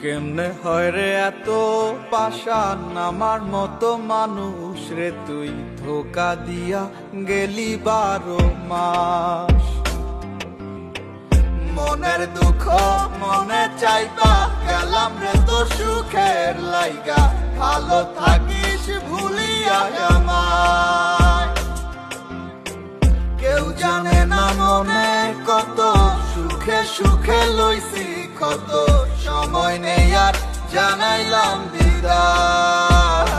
কেমনে হয় রে এত পাষাণ আমার মতো মানুষ রে, তুই ধোকা দিয়া গেলি 12 মাস। মনের দুঃখ মনে চাইবা গেলাম রে তো সুখের লাইগা, ভালো থাকিস ভুলিয়া আমায়। কেউ জানে না মনে কত সুখে সুখে লইছি কত, সময় নেই আর জানাইলাম বিদায়।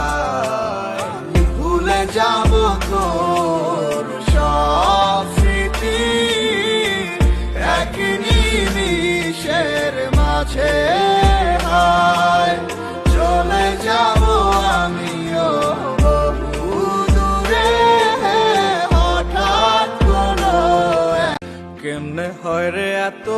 ভুলে যাব তোর সব স্মৃতি এক নিমিষের মাঝে, হায় চলে যাব আমিও বহু দূরে হঠাৎ কোনো। কেমনে হয় রে এত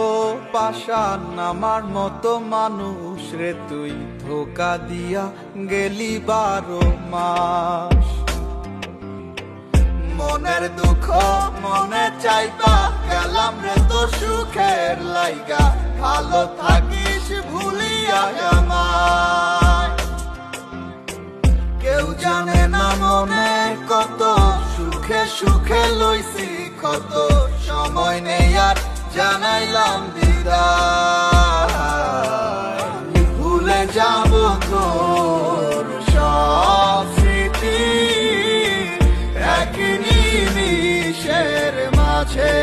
পাষাণ আমার মতো মানুষ রে, তুই ধোকা দিয়া গেলি 12 মাস। মনের দুঃখ মনে চাইবা গেলাম রে তো সুখের লাইগা, ভালো থাকিস ভুলিয়া আমায়। কেউ জানে না মনে কত সুখে সুখে লইছি কত, সময় নেই আর জানাইলাম বিদায়। ভুলে যাব তোর সব স্মৃতি এক নিমিষের মাঝে।